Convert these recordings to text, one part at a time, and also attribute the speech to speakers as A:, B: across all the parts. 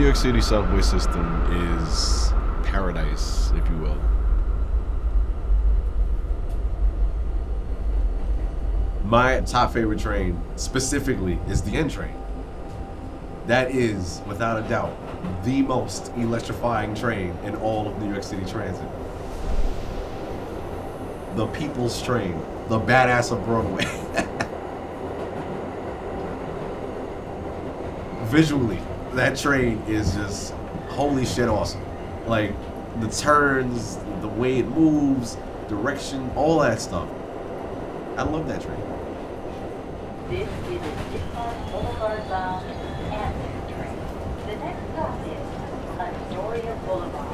A: York City subway system is paradise, if you will.
B: My top favorite train specifically is the N train. That is, without a doubt, the most electrifying train in all of New York City transit. The people's train, the badass of Broadway. Visually, that train is just holy shit awesome. Like the turns, the way it moves, direction, all that stuff. I love that train.
C: This is a Dispatch Boulevard bound Amtrak train. The next stop is Astoria Boulevard.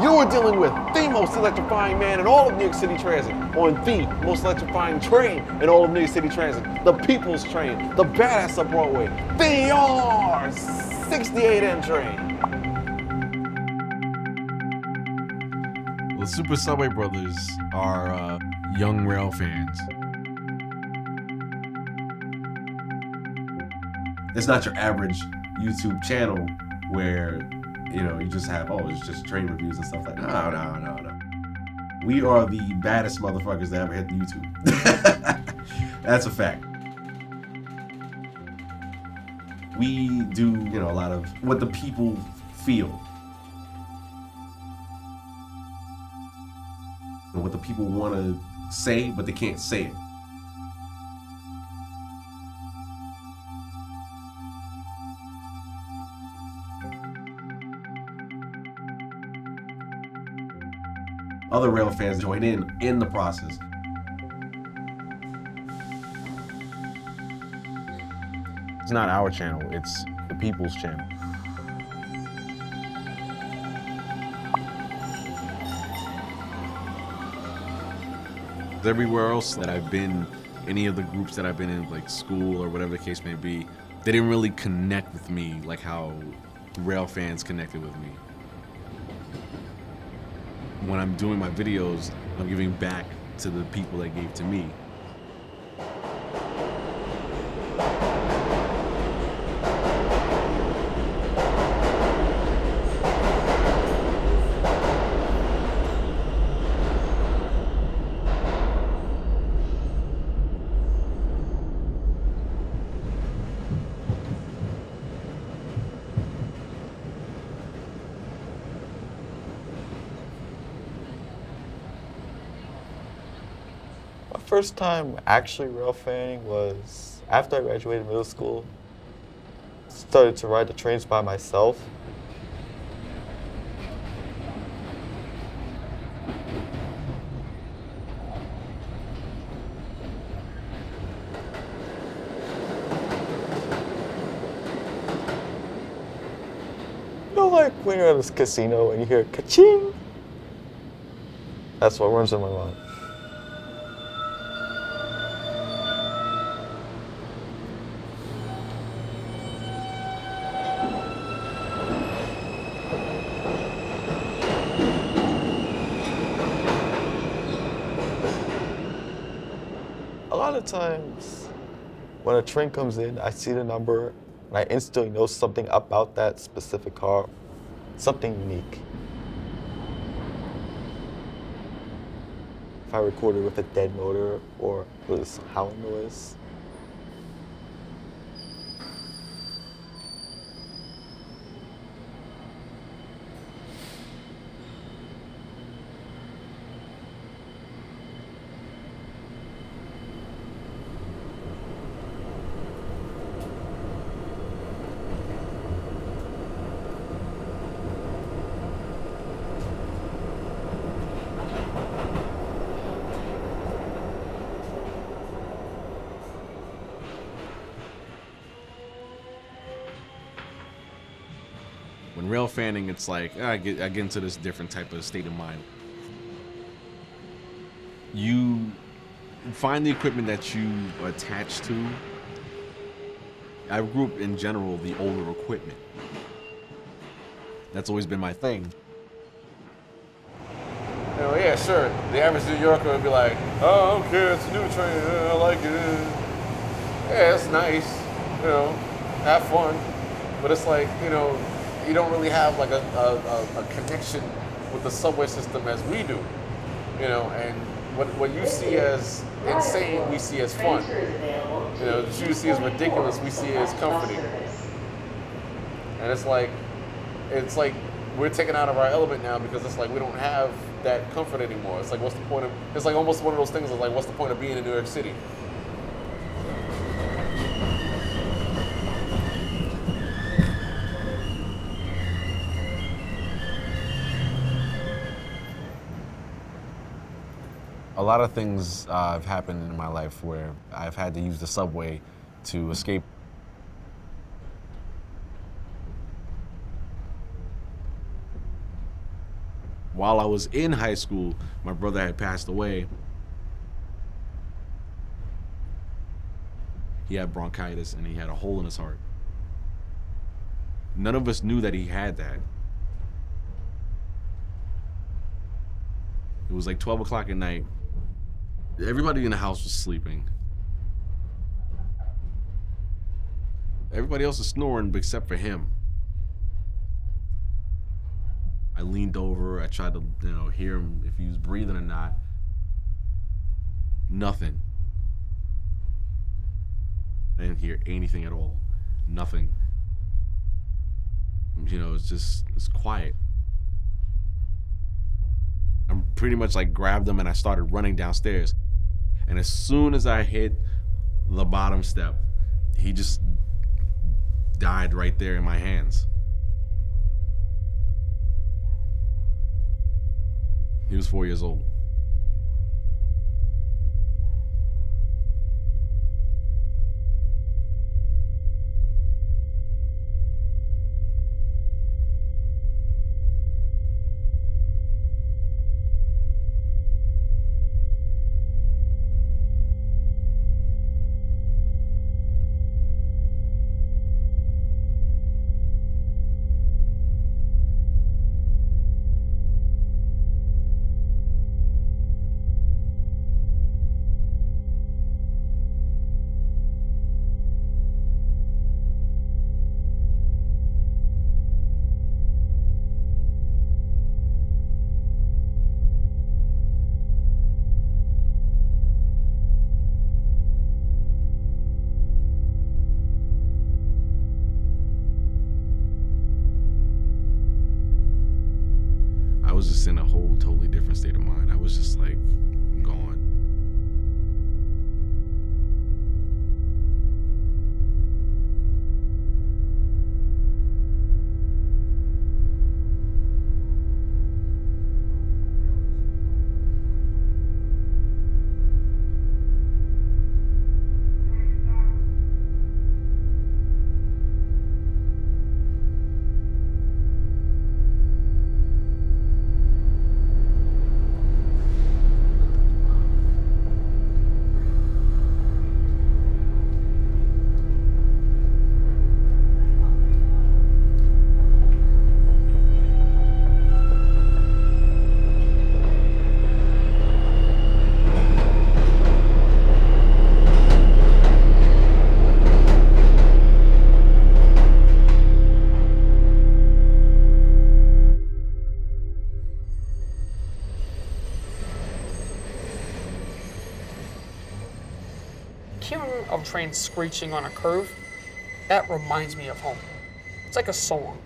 D: You're dealing with the most electrifying man in all of New York City Transit on the most electrifying train in all of New York City Transit, the People's Train, the badass of Broadway, the R68N train.
A: Well, the Super Subway Brothers are young rail fans.
B: It's not your average YouTube channel where, you know, you just have, oh, it's just train reviews and stuff like that. No. We are the baddest motherfuckers that ever hit YouTube. That's a fact. We do, you know, a lot of what the people feel. And what the people want to say, but they can't say it. Other rail fans join in the process.
D: It's not our channel, it's the people's channel.
A: Everywhere else that I've been, any of the groups that I've been in, like school or whatever the case may be, they didn't really connect with me like how rail fans connected with me. When I'm doing my videos, I'm giving back to the people that gave to me.
E: First time actually rail fanning was after I graduated middle school. Started to ride the trains by myself. You know, like when you're at this casino and you hear ka-ching? That's what runs in my mind. A lot of times, when a train comes in, I see the number, and I instantly know something about that specific car, something unique. If I recorded with a dead motor or with this howling noise.
A: When rail fanning, it's like I get into this different type of state of mind. You find the equipment that you attach to. I grew up in general the older equipment. That's always been my thing.
D: You know, yeah, sure. The average New Yorker would be like, "Oh, I don't care. It's a new train. I like it. Yeah, it's nice. You know, have fun." But it's like, you know, you don't really have like a connection with the subway system as we do. You know, and what you see as insane, we see as fun. You know, what you see as ridiculous, we see as comforting. And it's like we're taken out of our element now because it's like we don't have that comfort anymore. It's like, what's the point of? It's like almost one of those things. Is like, what's the point of being in New York City?
A: A lot of things have happened in my life where I've had to use the subway to escape. While I was in high school, my brother had passed away. He had bronchitis and he had a hole in his heart. None of us knew that he had that. It was like 12 o'clock at night. Everybody in the house was sleeping. Everybody else was snoring except for him. I leaned over, I tried to, you know, hear him if he was breathing or not. Nothing. I didn't hear anything at all. Nothing. You know, it's quiet. I pretty much like grabbed him and I started running downstairs. And as soon as I hit the bottom step, he just died right there in my hands. He was 4 years old. I was just in a whole totally different state of mind. I was just like gone.
F: Hearing of trains screeching on a curve, that reminds me of home. It's like a song.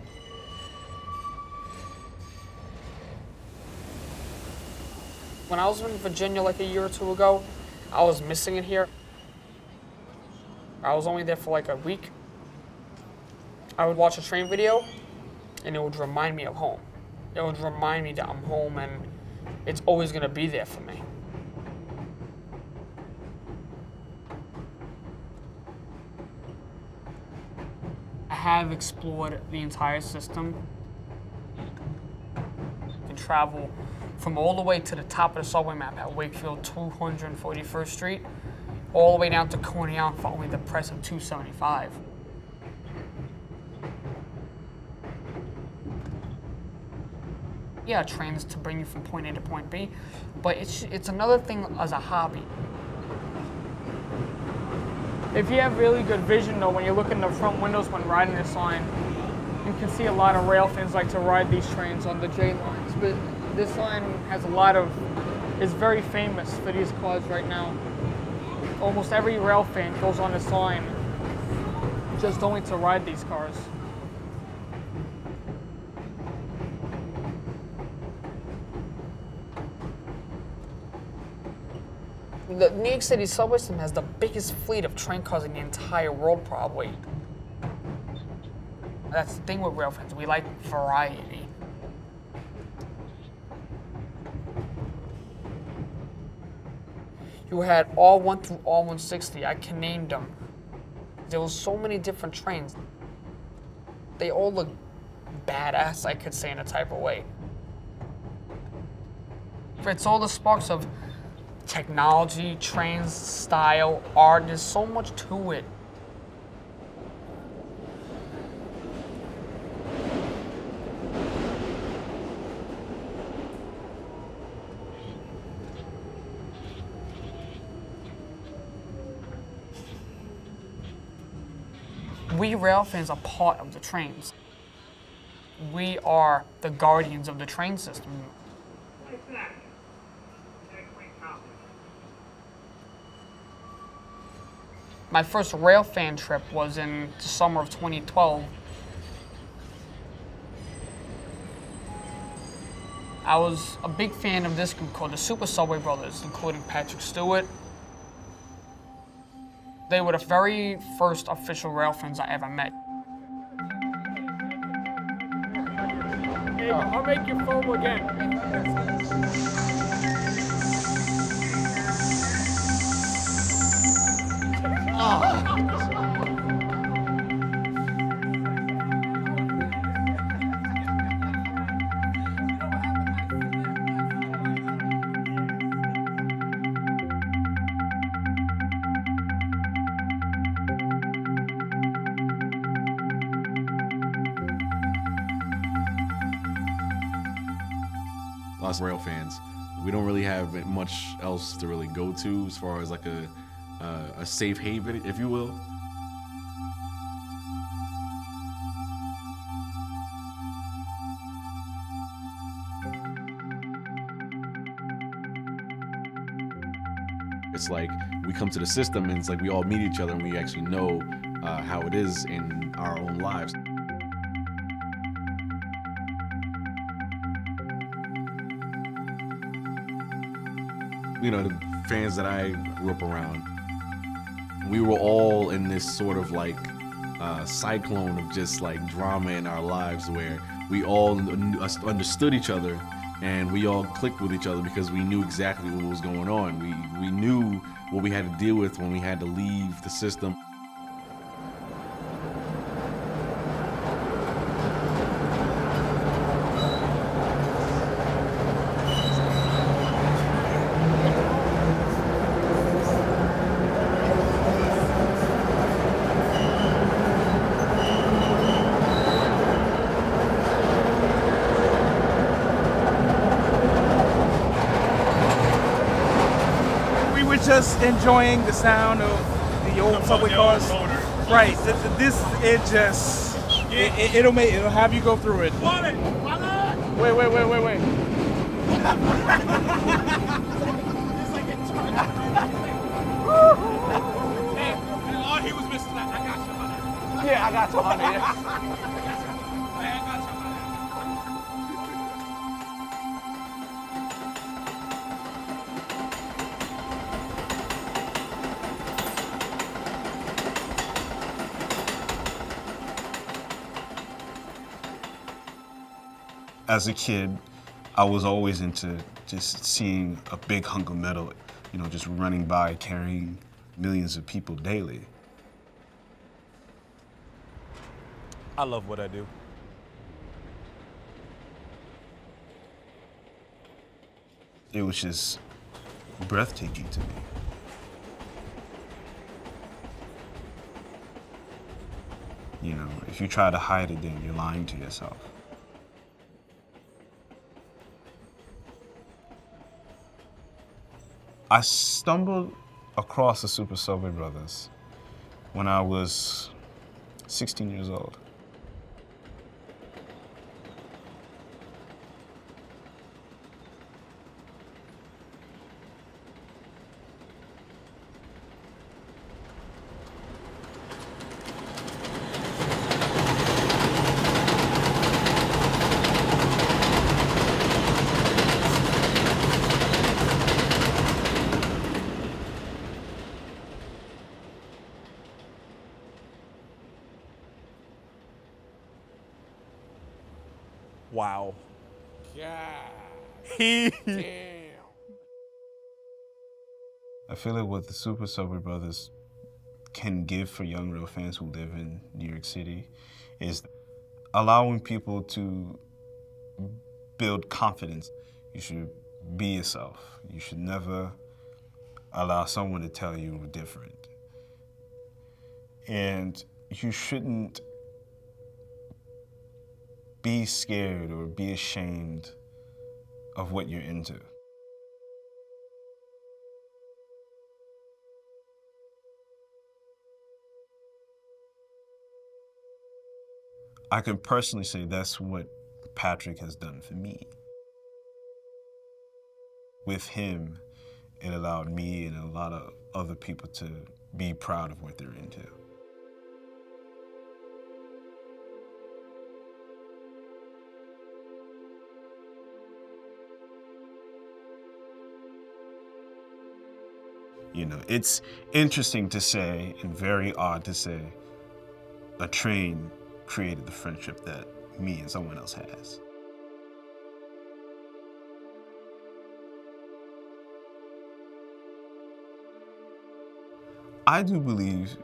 F: When I was in Virginia like a year or two ago, I was missing it here. I was only there for like a week. I would watch a train video and it would remind me of home. It would remind me that I'm home and it's always gonna be there for me. have explored the entire system. You can travel from all the way to the top of the subway map at Wakefield 241st Street, all the way down to Coney Island for only the price of $275. Yeah, trains to bring you from point A to point B, but it's another thing as a hobby. If you have really good vision though, when you look in the front windows when riding this line, you can see a lot of rail fans like to ride these trains on the J lines, but this line has a lot of, is very famous for these cars right now. Almost every rail fan goes on this line just only to ride these cars. The New York City subway system has the biggest fleet of train cars in the entire world, probably. That's the thing with rail fans, we like variety. You had R1 through R160, I can name them. There was so many different trains. They all look badass, I could say in a type of way. It's all the sparks of technology, trains, style, art, there's so much to it. We rail fans are part of the trains. We are the guardians of the train system. My first rail fan trip was in the summer of 2012. I was a big fan of this group called the Super Subway Brothers, including Patrick Stewart. They were the very first official rail fans I ever met. Hey, I'll make you foam again.
A: Us rail fans, we don't really have much else to really go to as far as like a safe haven, if you will. It's like we come to the system and it's like we all meet each other and we actually know how it is in our own lives. You know, the fans that I grew up around, we were all in this sort of like cyclone of just like drama in our lives where we all understood each other and we all clicked with each other because we knew exactly what was going on. We knew what we had to deal with when we had to leave the system.
G: Just enjoying the sound of the old subway cars. Right. It'll have you go through it. Wait.
H: All he was missing, I got you, honey.
G: Yeah, I got you, honey.
H: I got you.
I: As a kid, I was always into just seeing a big hunk of metal, you know, just running by, carrying millions of people daily.
J: I love what I do.
I: It was just breathtaking to me. You know, if you try to hide it, then you're lying to yourself. I stumbled across the Super Subway Brothers when I was 16 years old.
J: Wow.
H: Yeah.
J: Damn.
I: I feel like what the Super Subway Brothers can give for young real fans who live in New York City is allowing people to build confidence. You should be yourself. You should never allow someone to tell you you're different. And you shouldn't be scared or be ashamed of what you're into. I can personally say that's what Patrick has done for me. With him, it allowed me and a lot of other people to be proud of what they're into. You know, it's interesting to say and very odd to say a train created the friendship that me and someone else has. I do believe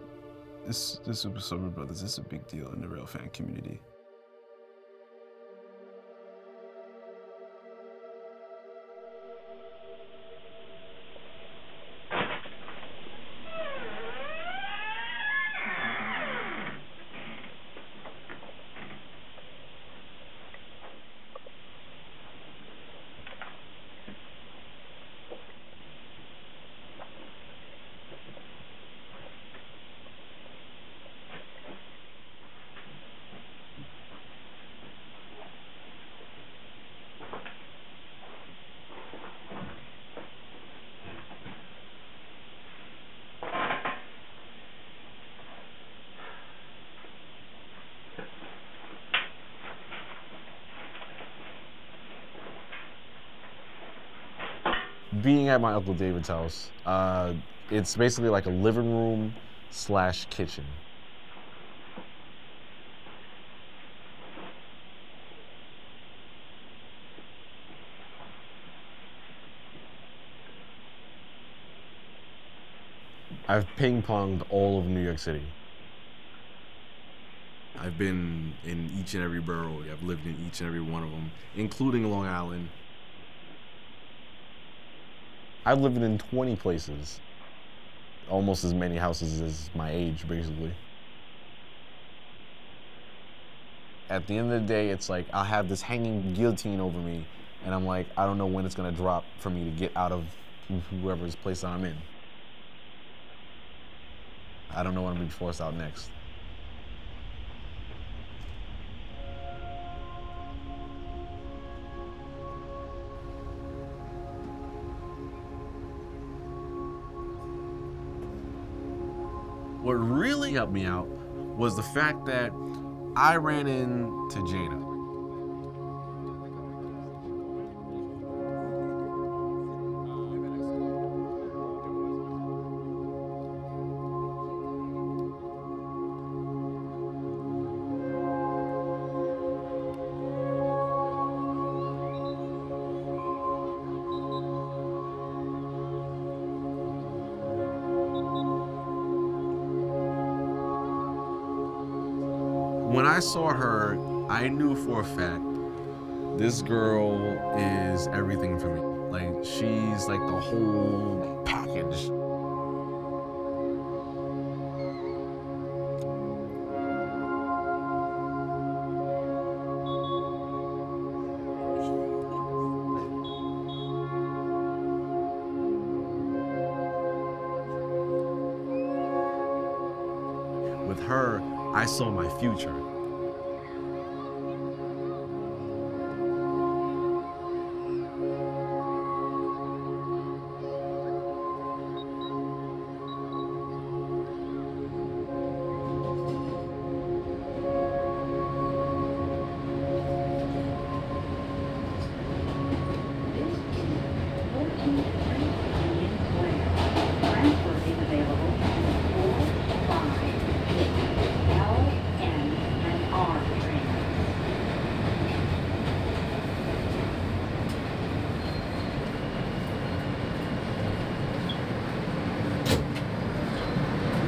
I: the Super Subway Brothers is a big deal in the rail fan community.
A: Being at my Uncle David's house, it's basically like a living room / kitchen. I've ping-ponged all of New York City. I've been in each and every borough. I've lived in each and every one of them, including Long Island. I've lived in 20 places. Almost as many houses as my age, basically. At the end of the day, it's like I'll have this hanging guillotine over me, and I'm like, I don't know when it's gonna drop for me to get out of whoever's place I'm in. I don't know when I'm gonna be forced out next. What really helped me out was the fact that I ran into Jada. When I I saw her, I knew for a fact this girl is everything for me. Like, she's like the whole package. With her, I saw my future.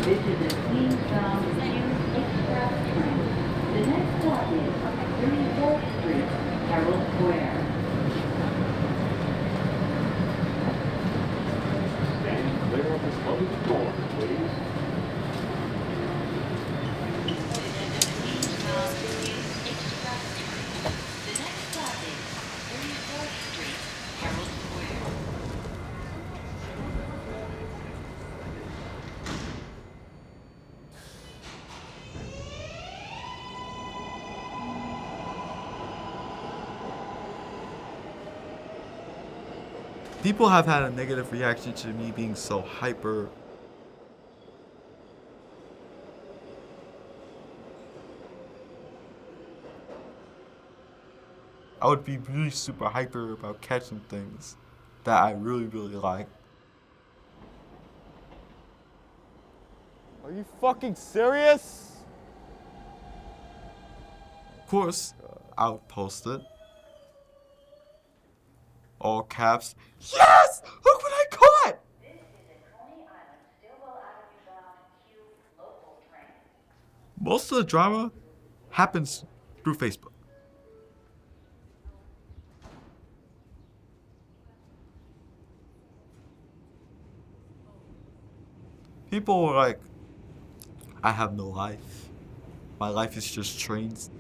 C: This is a Queens-bound Hughes Express train. The next stop is 34th Street, Herald Square.
D: Stand clear of the closed doors, please.
C: The next stop is 34th Street, Herald Square.
E: People have had a negative reaction to me being so hyper. I would be really super hyper about catching things that I really, really like.
J: Are you fucking serious?
E: Of course, I would post it. All caps. Yes! Look what I caught!
C: This is a Coney Island, Stillwell Avenue bound Q local train.
E: Most of the drama happens through Facebook. People were like, I have no life. My life is just trains.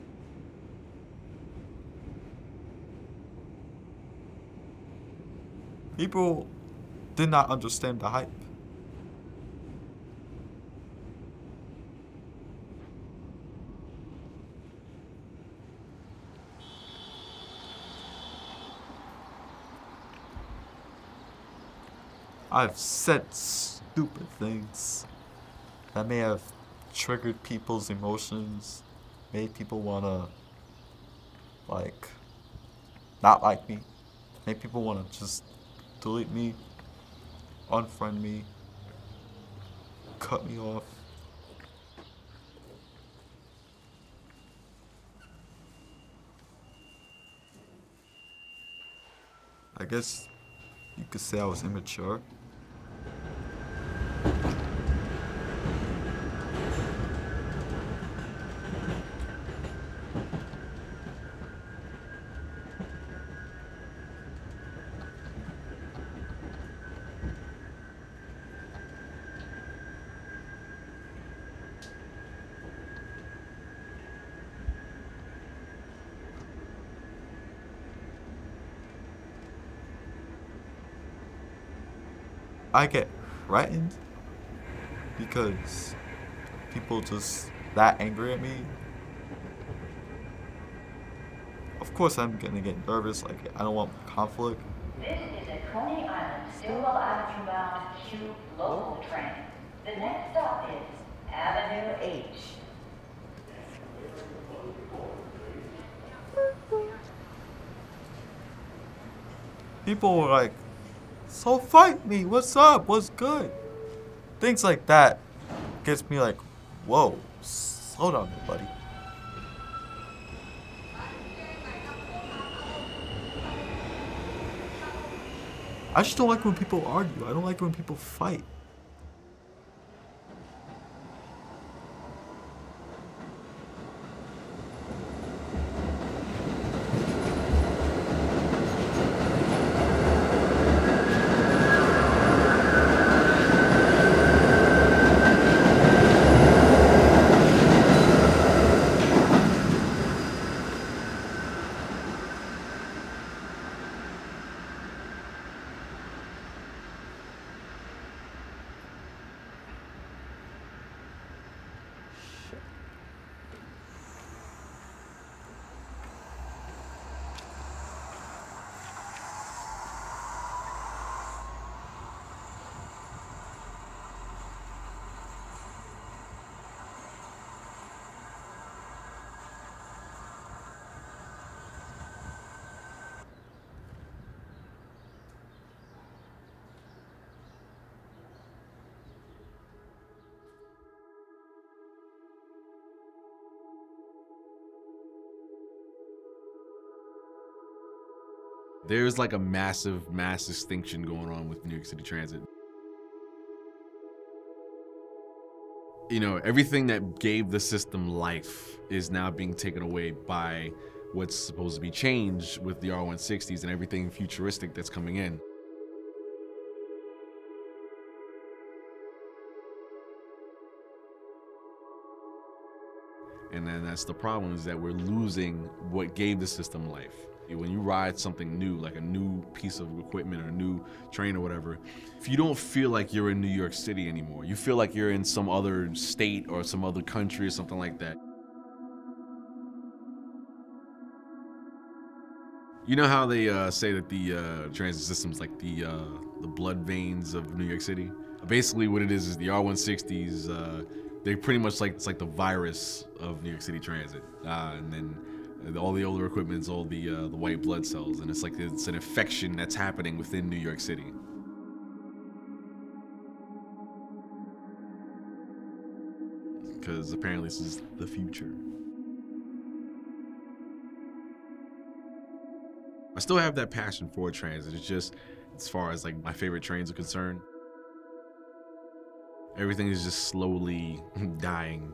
E: People did not understand the hype. I've said stupid things that may have triggered people's emotions, made people wanna, like, not like me, made people wanna just delete me, unfriend me, cut me off. I guess you could say I was immature. I get threatened because people just that angry at me. Of course I'm gonna get nervous, like I don't want conflict.
C: This is a Coney Island, Stillwell Avenue bound Q local train. The next stop is Avenue H.
E: People were like, so fight me, what's up, what's good? Things like that gets me like, whoa, slow down there, buddy. I just don't like when people argue. I don't like when people fight.
A: There's like a massive mass extinction going on with New York City Transit. You know, everything that gave the system life is now being taken away by what's supposed to be changed with the R160s and everything futuristic that's coming in. And then that's the problem, is that we're losing what gave the system life. When you ride something new, like a new piece of equipment or a new train or whatever, if you don't feel like you're in New York City anymore, you feel like you're in some other state or some other country or something like that. You know how they say that the transit system's like the blood veins of New York City? Basically what it is the R160s, they're pretty much like, it's like the virus of New York City Transit. And then all the older equipment's all the white blood cells, and it's like it's an infection that's happening within New York City. Because apparently this is the future. I still have that passion for transit. It's just, as far as like my favorite trains are concerned, everything is just slowly dying.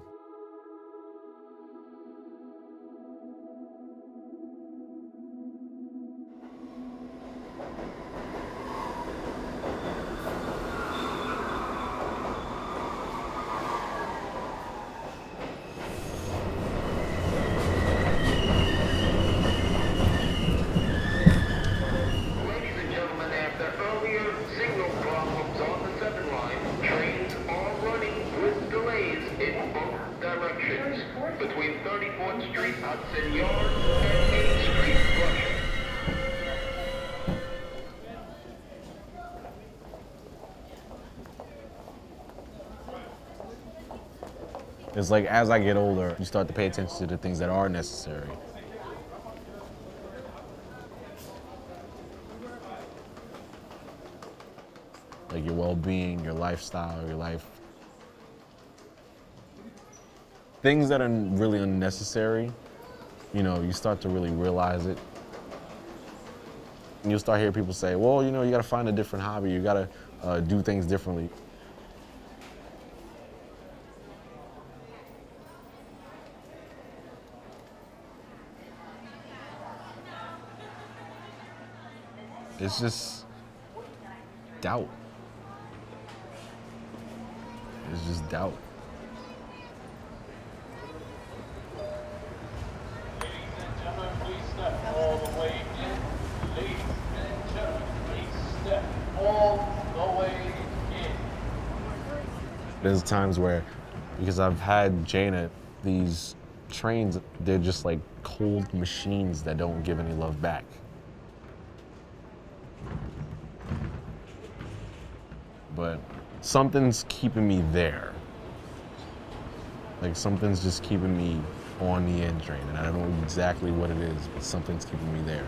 D: It's like as I get older, you start to pay attention to the things that are necessary. Like your well-being, your lifestyle, your life. Things that are really unnecessary, you know, you start to really realize it. And you'll start hearing people say, well, you know, you gotta find a different hobby, you gotta do things differently. It's just doubt. It's just doubt.
H: Ladies and gentlemen, please step all the way in. Ladies and gentlemen, please step all the way in.
D: There's times where, because I've had Jaina, these trains, they're just like cold machines that don't give any love back. But something's keeping me there. Like something's just keeping me on the N train, and I don't know exactly what it is, but something's keeping me there.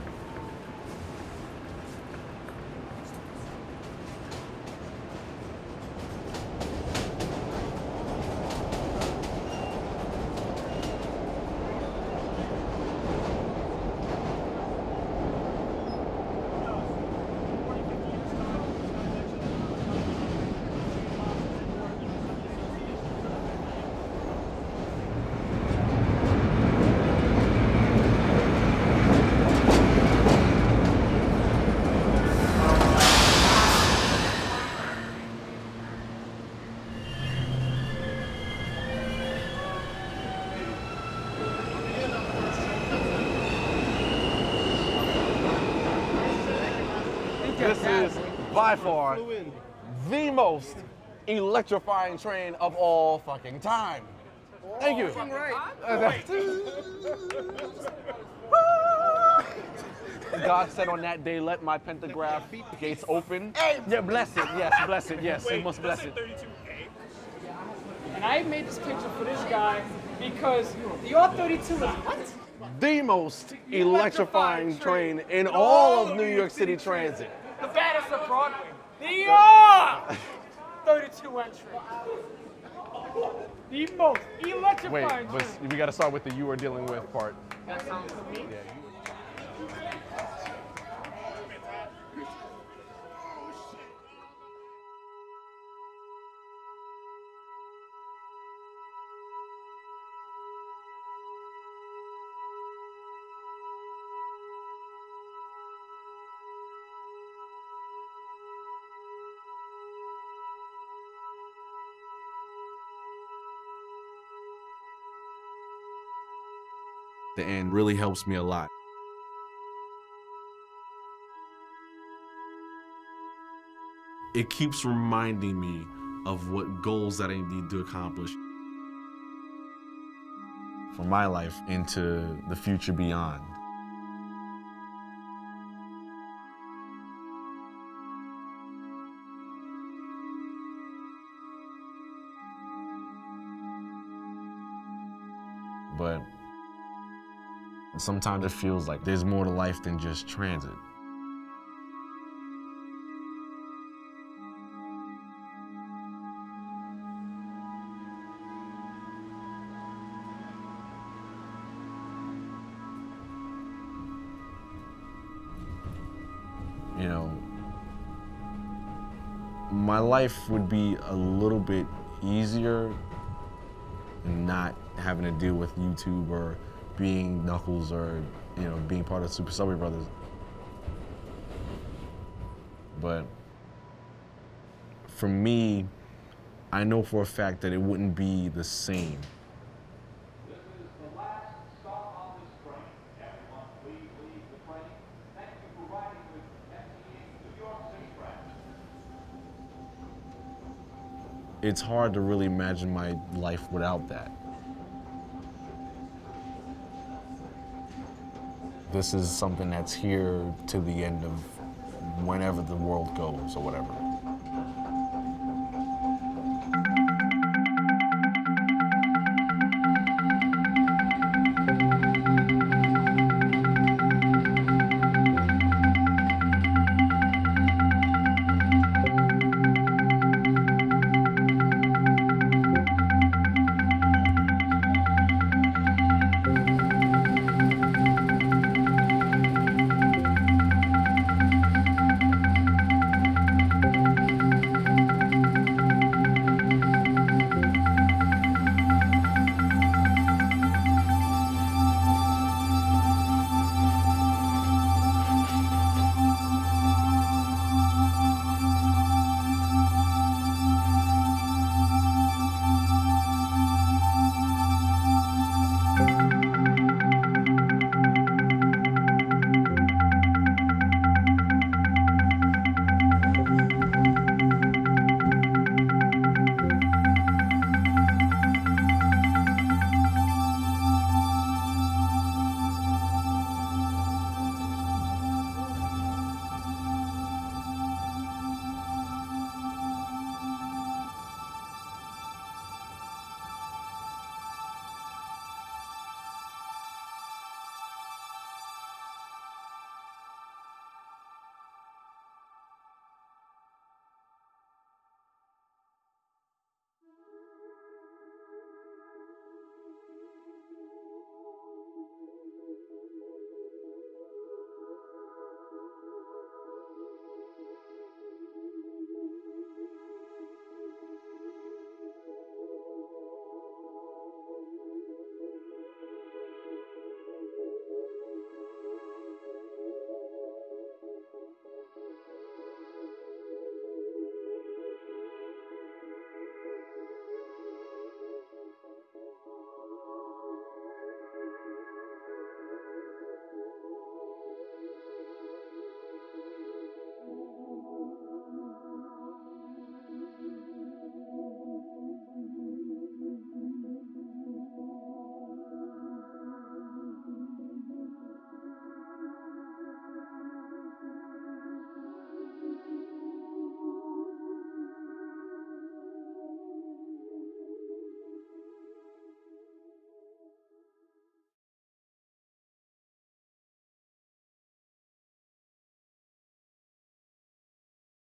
J: This is by far the most electrifying train of all fucking time. Thank you. God said on that day, let my pentagraph gates open. Yeah, bless it. Yes, bless it. Yes, you must bless it.
F: And I made this picture for this guy because the R32 is what?
J: The most electrifying train in all of New York City Transit.
F: The baddest of Broadway. The 32 entry. The most electrifying
J: Wait,
F: train.
J: but we got to start with the you are dealing with part.
F: That sounds to me.
A: The end really helps me a lot. It keeps reminding me of what goals that I need to accomplish for my life into the future beyond. But sometimes it feels like there's more to life than just transit. You know, my life would be a little bit easier not having to deal with YouTube or being Knuckles or, you know, being part of Super Subway Brothers. But for me, I know for a fact that it wouldn't be the same.
H: This is the last stop on this train. Everyone, please leave the train. Thank you for riding with NYC New York City Rail.
A: It's hard to really imagine my life without that. This is something that's here to the end of whenever the world goes or whatever.